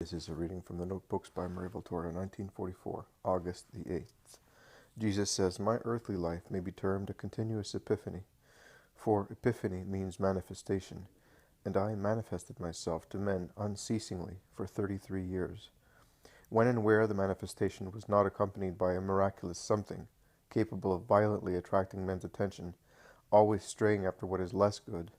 This is a reading from the Notebooks by Marie Valtorta, 1944, August the 8th. Jesus says, "My earthly life may be termed a continuous epiphany, for epiphany means manifestation, and I manifested myself to men unceasingly for 33 years. When and where the manifestation was not accompanied by a miraculous something, capable of violently attracting men's attention, always straying after what is less good,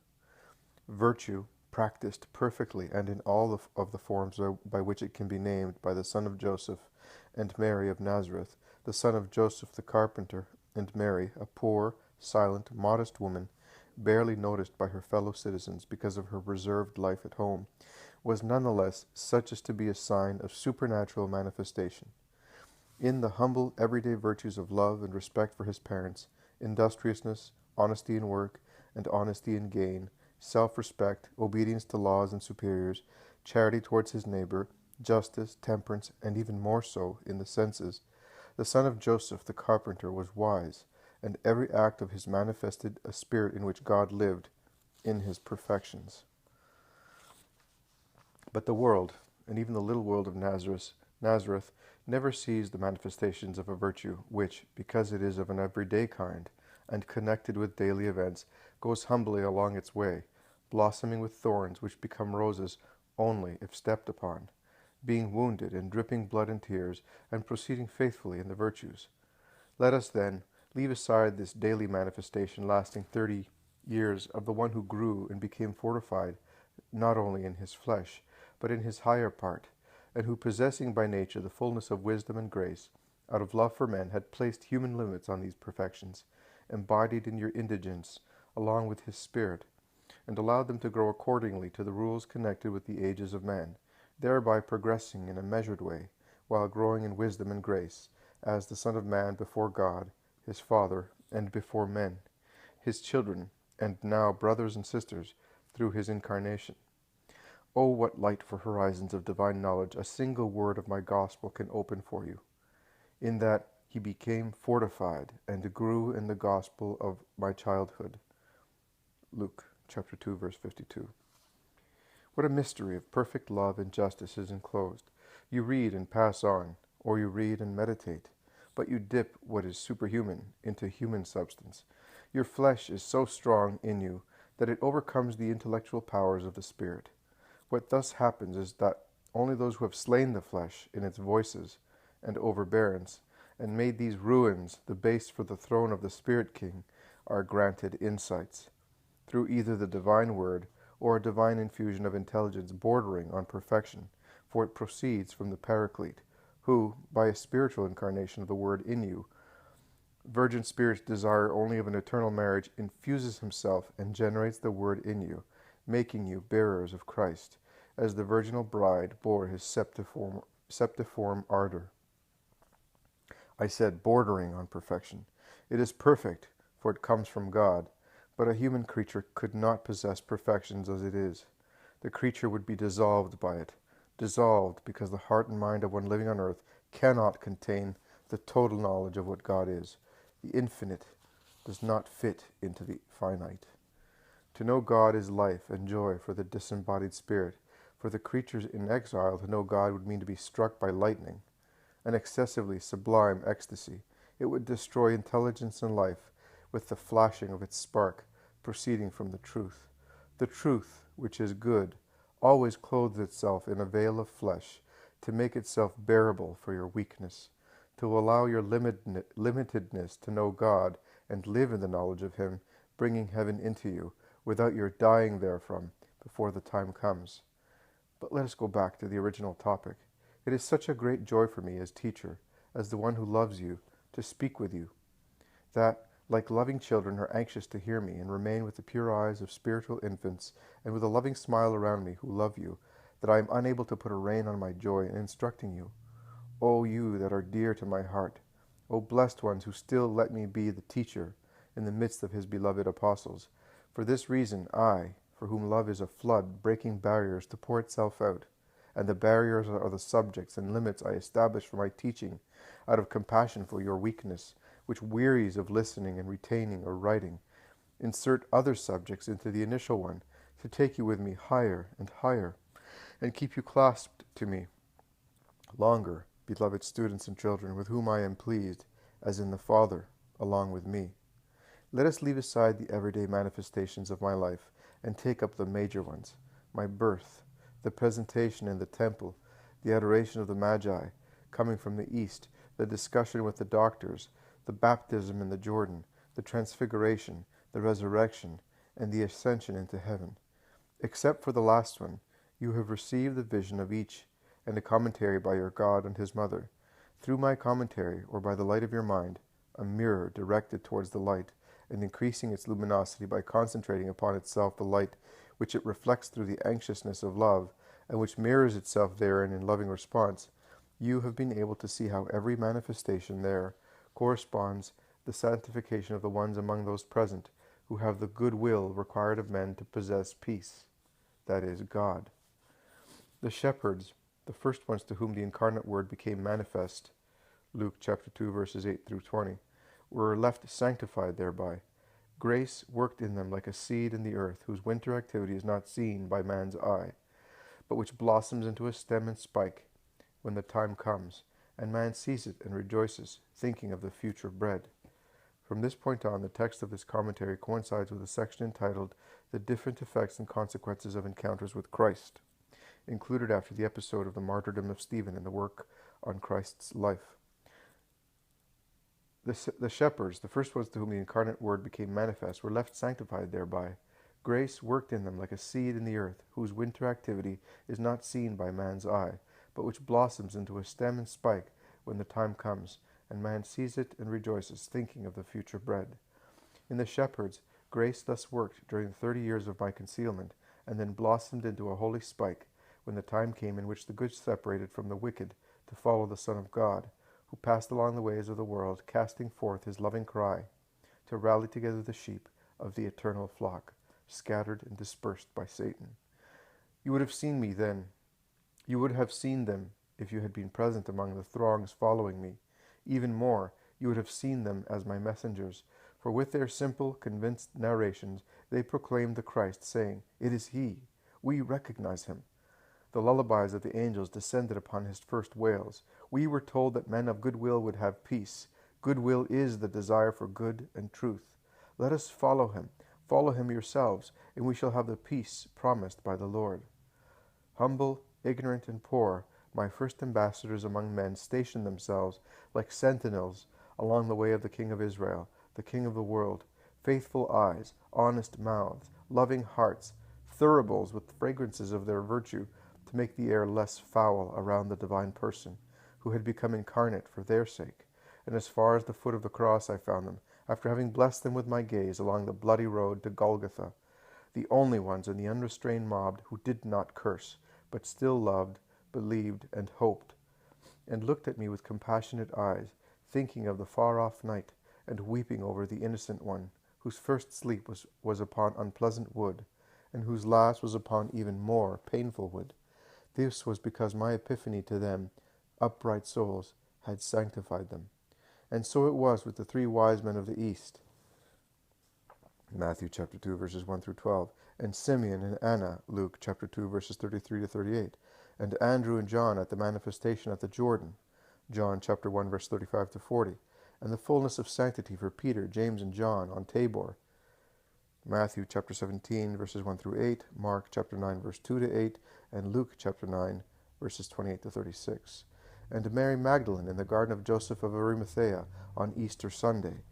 virtue, practiced perfectly and in all of the forms by which it can be named by the son of Joseph and Mary of Nazareth, the son of Joseph the carpenter, and Mary, a poor, silent, modest woman, barely noticed by her fellow citizens because of her reserved life at home, was nonetheless such as to be a sign of supernatural manifestation. In the humble, everyday virtues of love and respect for his parents, industriousness, honesty in work, and honesty in gain, self-respect, obedience to laws and superiors, charity towards his neighbor, justice, temperance, and even more so in the senses, the son of Joseph the carpenter was wise, and every act of his manifested a spirit in which God lived in his perfections." But the world, and even the little world of Nazareth, never sees the manifestations of a virtue which, because it is of an everyday kind, and connected with daily events, goes humbly along its way, blossoming with thorns which become roses only if stepped upon, being wounded and dripping blood and tears, and proceeding faithfully in the virtues. Let us, then, leave aside this daily manifestation lasting 30 years of the one who grew and became fortified not only in his flesh, but in his higher part, and who, possessing by nature the fullness of wisdom and grace, out of love for men had placed human limits on these perfections, embodied in your indigence along with his spirit, and allowed them to grow accordingly to the rules connected with the ages of man, thereby progressing in a measured way, while growing in wisdom and grace, as the Son of Man before God, his Father, and before men, his children, and now brothers and sisters, through his incarnation. Oh, what light for horizons of divine knowledge a single word of my gospel can open for you, in that he became fortified and grew in the gospel of my childhood." Luke chapter 2, verse 52. What a mystery of perfect love and justice is enclosed. You read and pass on, or you read and meditate, but you dip what is superhuman into human substance. Your flesh is so strong in you that it overcomes the intellectual powers of the spirit. What thus happens is that only those who have slain the flesh in its voices and overbearance, and made these ruins the base for the throne of the Spirit King, are granted insights, through either the divine word or a divine infusion of intelligence bordering on perfection, for it proceeds from the Paraclete, who, by a spiritual incarnation of the word in you, virgin spirit's desire only of an eternal marriage, infuses himself and generates the word in you, making you bearers of Christ, as the virginal bride bore his septiform ardor. I said bordering on perfection. It is perfect, for it comes from God, but a human creature could not possess perfections as it is. The creature would be dissolved by it, dissolved because the heart and mind of one living on earth cannot contain the total knowledge of what God is. The infinite does not fit into the finite. To know God is life and joy for the disembodied spirit. For the creatures in exile, to know God would mean to be struck by lightning, an excessively sublime ecstasy. It would destroy intelligence and life with the flashing of its spark proceeding from the truth. The truth, which is good, always clothes itself in a veil of flesh to make itself bearable for your weakness, to allow your limitedness to know God and live in the knowledge of him, bringing heaven into you, without your dying therefrom before the time comes. But let us go back to the original topic. It is such a great joy for me as teacher, as the one who loves you, to speak with you, that, like loving children, are anxious to hear me and remain with the pure eyes of spiritual infants, and with a loving smile around me who love you, that I am unable to put a rein on my joy in instructing you. O you that are dear to my heart, O blessed ones who still let me be the teacher in the midst of his beloved apostles. For this reason I, for whom love is a flood, breaking barriers to pour itself out, and the barriers are the subjects and limits I establish for my teaching, out of compassion for your weakness, which wearies of listening and retaining or writing, insert other subjects into the initial one, to take you with me higher and higher, and keep you clasped to me, Longer, beloved students and children, with whom I am pleased, as in the Father, along with me. Let us leave aside the everyday manifestations of my life and take up the major ones: my birth, the presentation in the temple, the adoration of the Magi coming from the east, the discussion with the doctors, the baptism in the Jordan, the transfiguration, the resurrection, and the ascension into heaven. Except for the last one, you have received the vision of each, and a commentary by your God and his mother. Through my commentary, or by the light of your mind, a mirror directed towards the light, and increasing its luminosity by concentrating upon itself the light which it reflects through the anxiousness of love, and which mirrors itself therein in loving response, you have been able to see how every manifestation there corresponds the sanctification of the ones among those present who have the good will required of men to possess peace, that is, God. The shepherds, the first ones to whom the incarnate Word became manifest, Luke chapter 2, verses 8 through 20, were left sanctified thereby. Grace worked in them like a seed in the earth, whose winter activity is not seen by man's eye, but which blossoms into a stem and spike when the time comes, and man sees it and rejoices, thinking of the future bread. From this point on, the text of this commentary coincides with a section entitled The Different Effects and Consequences of Encounters with Christ, included after the episode of the martyrdom of Stephen in the work on Christ's life. The shepherds, the first ones to whom the incarnate Word became manifest, were left sanctified thereby. Grace worked in them like a seed in the earth, whose winter activity is not seen by man's eye, but which blossoms into a stem and spike when the time comes, and man sees it and rejoices, thinking of the future bread. In the shepherds, grace thus worked during the 30 years of my concealment, and then blossomed into a holy spike when the time came in which the good separated from the wicked to follow the Son of God, who passed along the ways of the world, casting forth his loving cry, to rally together the sheep of the eternal flock, scattered and dispersed by Satan. You would have seen me then. You would have seen them if you had been present among the throngs following me. Even more, you would have seen them as my messengers, for with their simple, convinced narrations, they proclaimed the Christ, saying, "It is he. We recognize him." The lullabies of the angels descended upon his first wails. We were told that men of goodwill would have peace. Goodwill is the desire for good and truth. Let us follow him. Follow him yourselves, and we shall have the peace promised by the Lord. Humble, ignorant, and poor, my first ambassadors among men stationed themselves like sentinels along the way of the King of Israel, the King of the world. Faithful eyes, honest mouths, loving hearts, thuribles with fragrances of their virtue, to make the air less foul around the divine person, who had become incarnate for their sake. And as far as the foot of the cross I found them, after having blessed them with my gaze along the bloody road to Golgotha, the only ones in the unrestrained mob who did not curse, but still loved, believed, and hoped, and looked at me with compassionate eyes, thinking of the far-off night, and weeping over the innocent one, whose first sleep was upon unpleasant wood, and whose last was upon even more painful wood. This was because my epiphany to them, upright souls, had sanctified them. And so it was with the 3 wise men of the East, Matthew chapter 2, verses 1 through 12, and Simeon and Anna, Luke chapter 2, verses 33 to 38, and Andrew and John at the manifestation at the Jordan, John chapter 1, verse 35 to 40, and the fullness of sanctity for Peter, James, and John on Tabor, Matthew chapter 17, verses 1 through 8, Mark chapter 9, verse 2 to 8, and Luke chapter 9, verses 28 to 36, and Mary Magdalene in the garden of Joseph of Arimathea on Easter Sunday,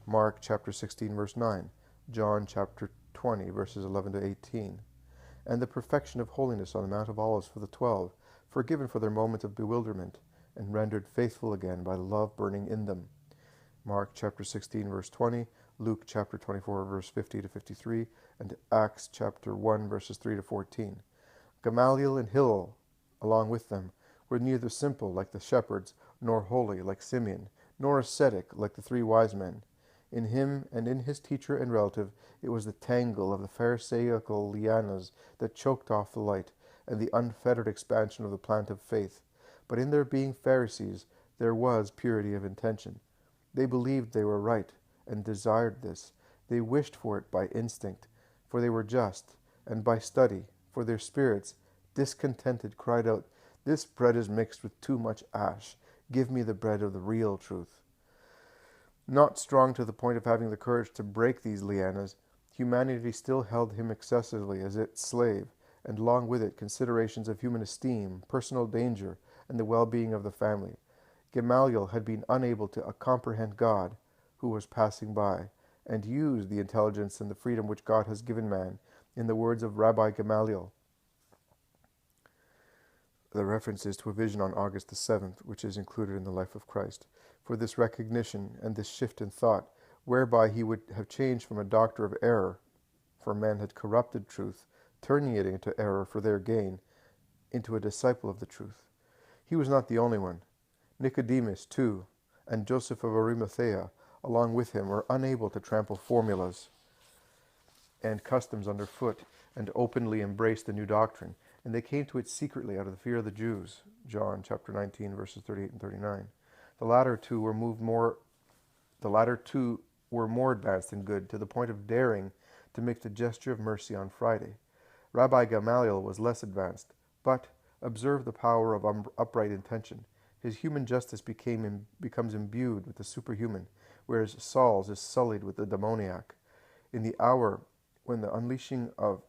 Mark chapter 16, verse 9, John chapter 20, verses 11 to 18, and the perfection of holiness on the Mount of Olives for the 12, forgiven for their moment of bewilderment, and rendered faithful again by the love burning in them, Mark chapter 16, verse 20, Luke chapter 24, verse 50 to 53, and Acts chapter 1, verses 3 to 14. Gamaliel and Hillel, along with them, were neither simple like the shepherds, nor holy like Simeon, nor ascetic like the 3 wise men. In him and in his teacher and relative, it was the tangle of the pharisaical lianas that choked off the light, and the unfettered expansion of the plant of faith. But in their being Pharisees, there was purity of intention. They believed they were right, and desired this. They wished for it by instinct, for they were just, and by study, for their spirits, discontented, cried out This bread is mixed with too much ash. Give me the bread of the real truth. Not strong to the point of having the courage to break these lianas, humanity still held him excessively as its slave, and along with it considerations of human esteem, personal danger, and the well-being of the family. Gamaliel had been unable to comprehend God, who was passing by, and used the intelligence and the freedom which God has given man, in the words of Rabbi Gamaliel. The reference is to a vision on August the 7th, which is included in the life of Christ. For this recognition and this shift in thought, whereby he would have changed from a doctor of error, for man had corrupted truth, turning it into error for their gain, into a disciple of the truth. He was not the only one. Nicodemus, too, and Joseph of Arimathea, along with him, were unable to trample formulas and customs underfoot and openly embrace the new doctrine, and they came to it secretly out of the fear of the Jews. John chapter 19, verses 38 and 39. The latter two were more advanced in good, to the point of daring to make the gesture of mercy on Friday. Rabbi Gamaliel was less advanced, but observe the power of upright intention. His human justice becomes imbued with the superhuman, whereas Saul's is sullied with the demoniac. In the hour when the unleashing of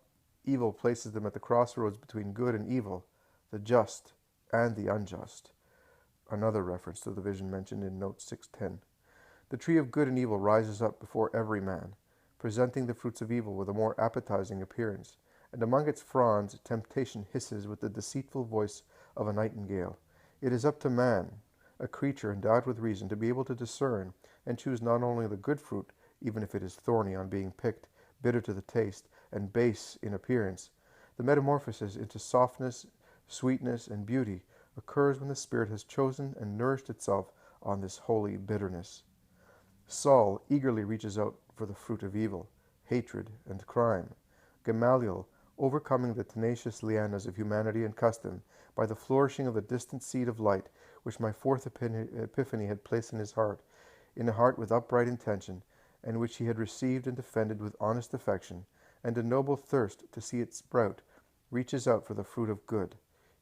evil places them at the crossroads between good and evil, the just and the unjust. Another reference to the vision mentioned in note 610. The tree of good and evil rises up before every man, presenting the fruits of evil with a more appetizing appearance, and among its fronds temptation hisses with the deceitful voice of a nightingale. It is up to man, a creature endowed with reason, to be able to discern and choose not only the good fruit, even if it is thorny on being picked, bitter to the taste, and base in appearance. The metamorphosis into softness, sweetness, and beauty occurs when the spirit has chosen and nourished itself on this holy bitterness. Saul eagerly reaches out for the fruit of evil, hatred, and crime. Gamaliel, overcoming the tenacious lianas of humanity and custom by the flourishing of the distant seed of light which my fourth epiphany had placed in his heart, in a heart with upright intention, and which he had received and defended with honest affection, and a noble thirst to see it sprout, reaches out for the fruit of good.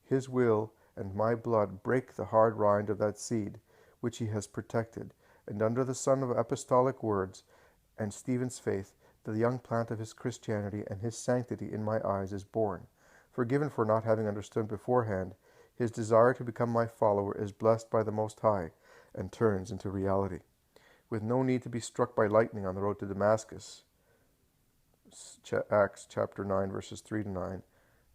His will and my blood break the hard rind of that seed, which he has protected, and under the sun of apostolic words and Stephen's faith, the young plant of his Christianity and his sanctity in my eyes is born. Forgiven for not having understood beforehand, his desire to become my follower is blessed by the Most High, and turns into reality, with no need to be struck by lightning on the road to Damascus. Acts chapter 9, verses 3 to 9,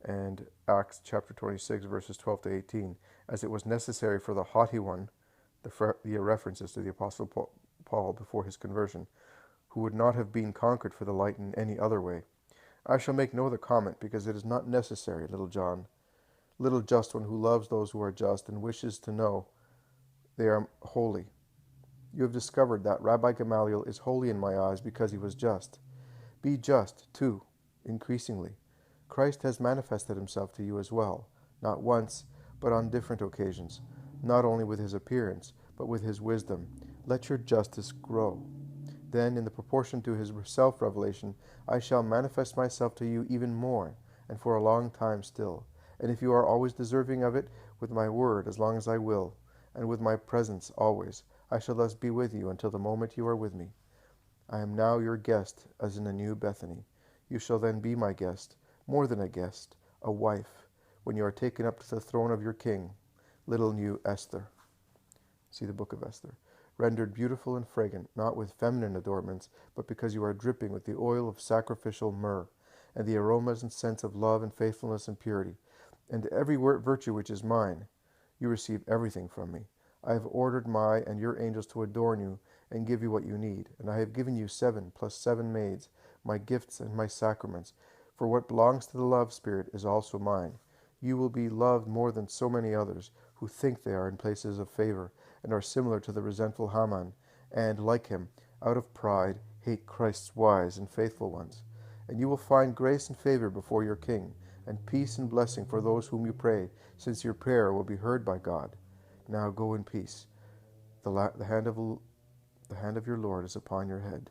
and Acts chapter 26, verses 12 to 18, as it was necessary for the haughty one, the references to the Apostle Paul before his conversion, who would not have been conquered for the light in any other way. I shall make no other comment, because it is not necessary, little John, little just one who loves those who are just and wishes to know they are holy. You have discovered that Rabbi Gamaliel is holy in my eyes because he was just. Be just, too, increasingly. Christ has manifested himself to you as well, not once, but on different occasions, not only with his appearance, but with his wisdom. Let your justice grow. Then, in the proportion to his self-revelation, I shall manifest myself to you even more, and for a long time still. And if you are always deserving of it, with my word as long as I will, and with my presence always, I shall thus be with you until the moment you are with me. I am now your guest, as in a new Bethany. You shall then be my guest, more than a guest, a wife, when you are taken up to the throne of your king, little new Esther. See the book of Esther. Rendered beautiful and fragrant, not with feminine adornments, but because you are dripping with the oil of sacrificial myrrh, and the aromas and scents of love and faithfulness and purity, and every virtue which is mine. You receive everything from me. I have ordered my and your angels to adorn you and give you what you need, and I have given you 7 plus 7 maids, my gifts and my sacraments, for what belongs to the love spirit is also mine. You will be loved more than so many others, who think they are in places of favor, and are similar to the resentful Haman, and, like him, out of pride, hate Christ's wise and faithful ones. And you will find grace and favor before your king, and peace and blessing for those whom you pray, since your prayer will be heard by God. Now go in peace. The hand of your Lord is upon your head.